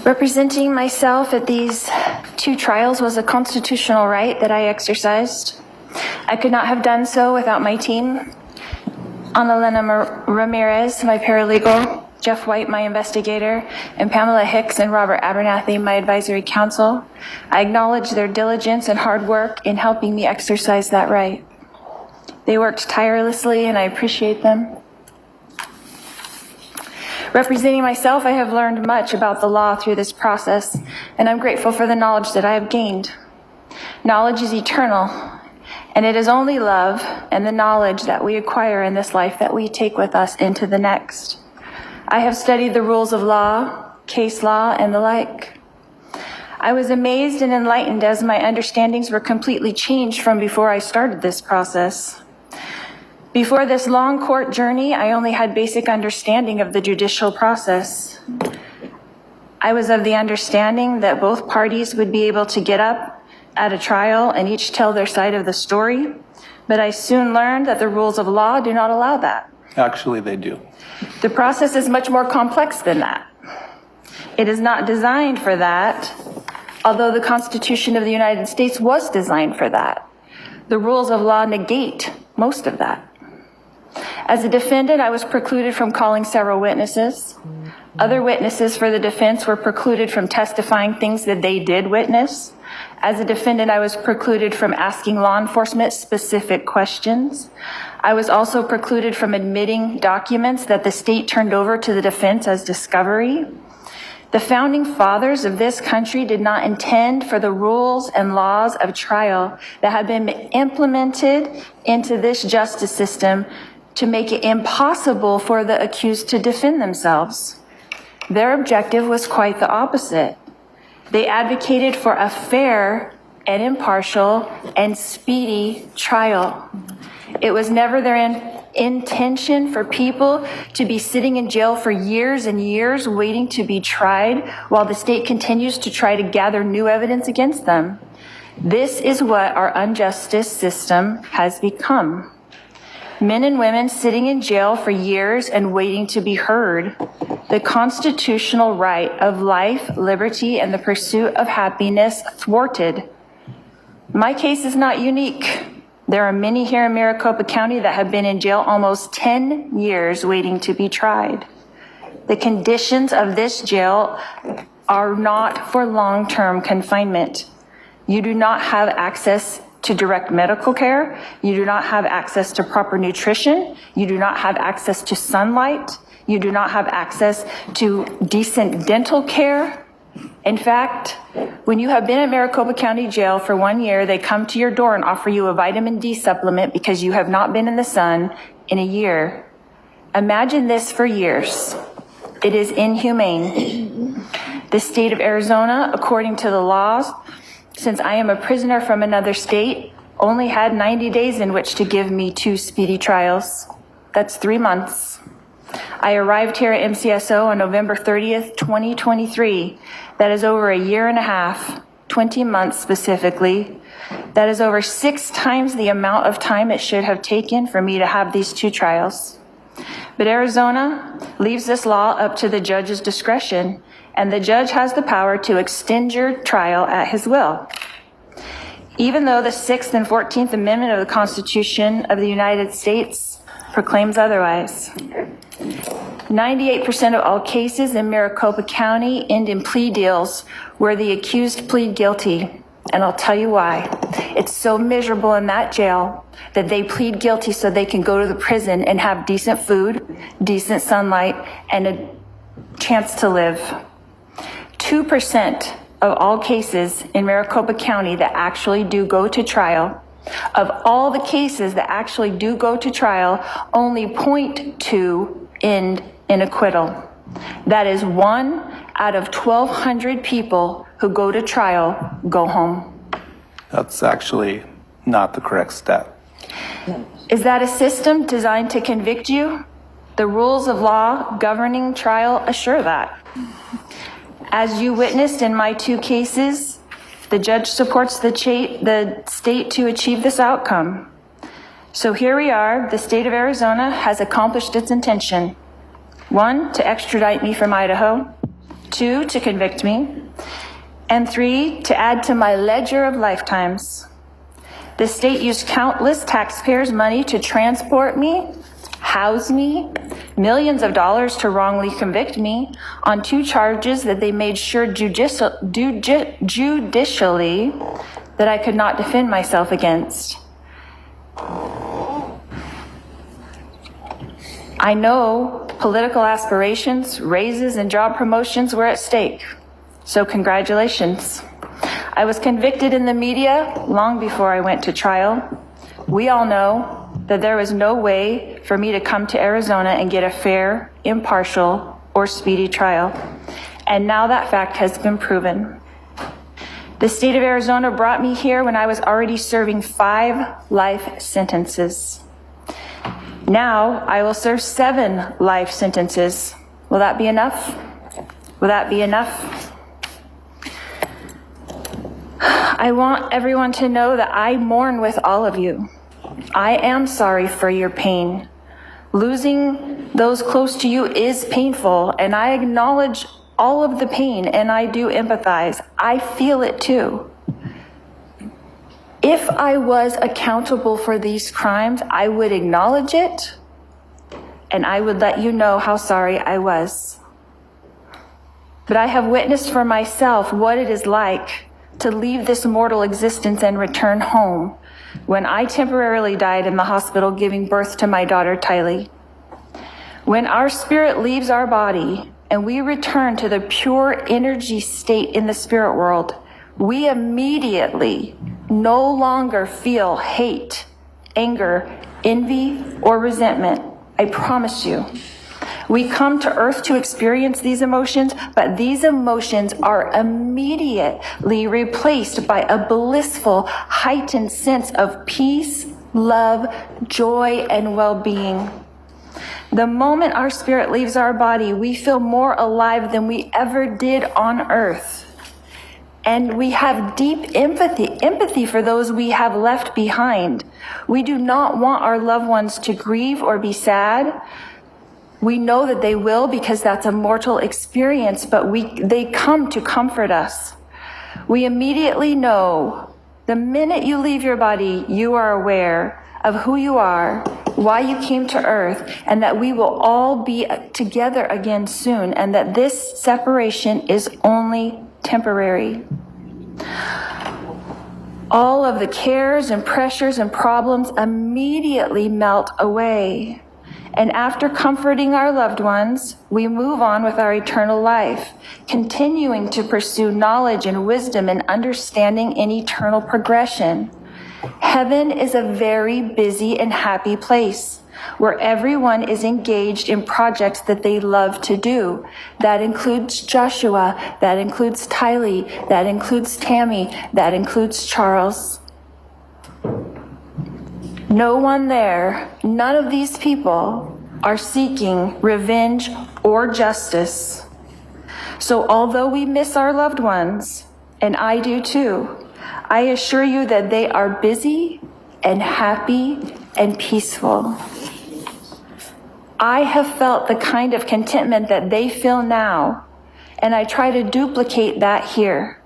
Representing myself at these 2 trials was a constitutional right that I exercised. I could not have done so without my team. Annalena Ramirez, my paralegal, Jeff White, my investigator, and Pamela Hicks and Robert Abernathy, my advisory counsel. I acknowledge their diligence and hard work in helping me exercise that right. They worked tirelessly, and I appreciate them. Representing myself, I have learned much about the law through this process, and I'm grateful for the knowledge that I have gained. Knowledge is eternal, and it is only love and the knowledge that we acquire in this life that we take with us into the next. I have studied the rules of law, case law, and the like. I was amazed and enlightened as my understandings were completely changed from before I started this process. Before this long court journey, I only had basic understanding of the judicial process. I was of the understanding that both parties would be able to get up at a trial and each tell their side of the story, but I soon learned that the rules of law do not allow that. Actually, they do. The process is much more complex than that. It is not designed for that, although the Constitution of the United States was designed for that. The rules of law negate most of that. As a defendant, I was precluded from calling several witnesses. Other witnesses for the defense were precluded from testifying things that they did witness. As a defendant, I was precluded from asking law enforcement specific questions. I was also precluded from admitting documents that the state turned over to the defense as discovery. The founding fathers of this country did not intend for the rules and laws of trial that have been implemented into this justice system to make it impossible for the accused to defend themselves. Their objective was quite the opposite. They advocated for a fair and impartial and speedy trial. It was never their intention for people to be sitting in jail for years and years waiting to be tried while the state continues to try to gather new evidence against them. This is what our unjustice system has become. Men and women sitting in jail for years and waiting to be heard. The constitutional right of life, liberty, and the pursuit of happiness thwarted. My case is not unique. There are many here in Maricopa County that have been in jail almost 10 years waiting to be tried. The conditions of this jail are not for long-term confinement. You do not have access to direct medical care. You do not have access to proper nutrition. You do not have access to sunlight. You do not have access to decent dental care. In fact, when you have been at Maricopa County Jail for 1 year, they come to your door and offer you a vitamin D supplement because you have not been in the sun in a year. Imagine this for years. It is inhumane. The state of Arizona, according to the laws, since I am a prisoner from another state, only had 90 days in which to give me 2 speedy trials. That's 3 months. I arrived here at MCSO on November 30th, 2023. That is over a year and a half, 20 months specifically. That is over 6 times the amount of time it should have taken for me to have these 2 trials. But Arizona leaves this law up to the judge's discretion, and the judge has the power to extend your trial at his will. Even though the 6th and 14th Amendment of the Constitution of the United States proclaims otherwise. 98% of all cases in Maricopa County end in plea deals where the accused plead guilty. And I'll tell you why. It's so miserable in that jail that they plead guilty so they can go to the prison and have decent food, decent sunlight, and a chance to live. 2% of all cases in Maricopa County that actually do go to trial, of all the cases that actually do go to trial, only 0.2 end in acquittal. That is 1 out of 1,200 people who go to trial go home. That's actually not the correct stat. Is that a system designed to convict you? The rules of law governing trial assure that. As you witnessed in my 2 cases, the judge supports the state to achieve this outcome. So here we are, the state of Arizona has accomplished its intention. 1, to extradite me from Idaho. 2, to convict me, and 3, to add to my ledger of lifetimes. The state used countless taxpayers' money to transport me, house me, millions of dollars to wrongly convict me on 2 charges that they made sure judicially that I could not defend myself against. I know political aspirations, raises, and job promotions were at stake, so congratulations. I was convicted in the media long before I went to trial. We all know that there was no way for me to come to Arizona and get a fair, impartial, or speedy trial. And now that fact has been proven. The state of Arizona brought me here when I was already serving 5 life sentences. Now I will serve 7 life sentences. Will that be enough? Will that be enough? I want everyone to know that I mourn with all of you. I am sorry for your pain. Losing those close to you is painful, and I acknowledge all of the pain, and I do empathize. I feel it too. If I was accountable for these crimes, I would acknowledge it, and I would let you know how sorry I was. But I have witnessed for myself what it is like to leave this mortal existence and return home when I temporarily died in the hospital giving birth to my daughter, Tylee. When our spirit leaves our body and we return to the pure energy state in the spirit world, we immediately no longer feel hate, anger, envy, or resentment. I promise you. We come to earth to experience these emotions, but these emotions are immediately replaced by a blissful, heightened sense of peace, love, joy, and well-being. The moment our spirit leaves our body, we feel more alive than we ever did on earth. And we have deep empathy for those we have left behind. We do not want our loved ones to grieve or be sad. We know that they will because that's a mortal experience, but they come to comfort us. We immediately know the minute you leave your body, you are aware of who you are, why you came to earth, and that we will all be together again soon, and that this separation is only temporary. All of the cares and pressures and problems immediately melt away. And after comforting our loved ones, we move on with our eternal life, continuing to pursue knowledge and wisdom and understanding in eternal progression. Heaven is a very busy and happy place where everyone is engaged in projects that they love to do. That includes Joshua, that includes Tylee, that includes Tammy, that includes Charles. No one there, none of these people are seeking revenge or justice. So although we miss our loved ones, and I do too, I assure you that they are busy and happy and peaceful. I have felt the kind of contentment that they feel now, and I try to duplicate that here.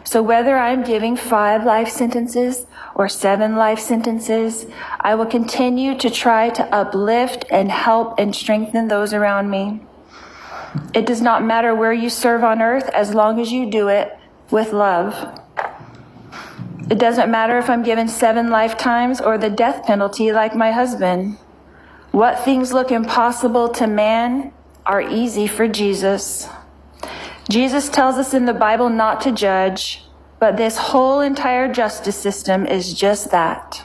So whether I'm giving 5 life sentences or 7 life sentences, I will continue to try to uplift and help and strengthen those around me. It does not matter where you serve on earth as long as you do it with love. It doesn't matter if I'm given 7 lifetimes or the death penalty like my husband. What things look impossible to man are easy for Jesus. Jesus tells us in the Bible not to judge, but this whole entire justice system is just that.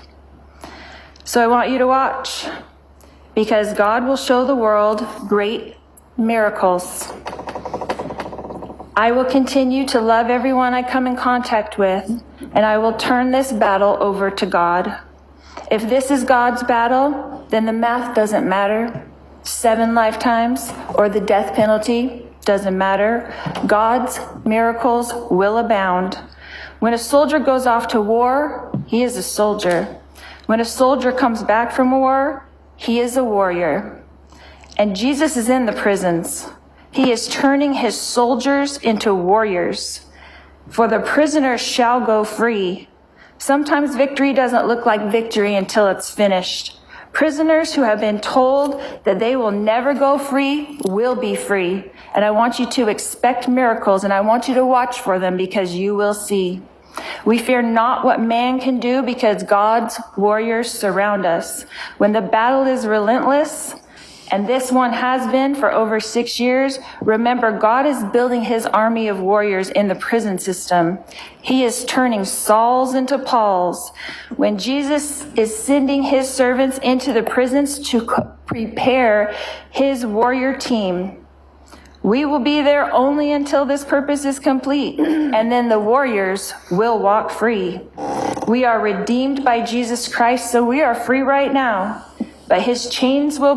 So I want you to watch, because God will show the world great miracles. I will continue to love everyone I come in contact with, and I will turn this battle over to God. If this is God's battle, then the math doesn't matter. 7 lifetimes or the death penalty doesn't matter. God's miracles will abound. When a soldier goes off to war, he is a soldier. When a soldier comes back from war, he is a warrior. And Jesus is in the prisons. He is turning his soldiers into warriors. For the prisoners shall go free. Sometimes victory doesn't look like victory until it's finished. Prisoners who have been told that they will never go free will be free. And I want you to expect miracles, and I want you to watch for them, because you will see. We fear not what man can do, because God's warriors surround us. When the battle is relentless, and this one has been for over 6 years, remember, God is building his army of warriors in the prison system. He is turning Sauls into Pauls. When Jesus is sending his servants into the prisons to prepare his warrior team, we will be there only until this purpose is complete, and then the warriors will walk free. We are redeemed by Jesus Christ, so we are free right now, but his chains will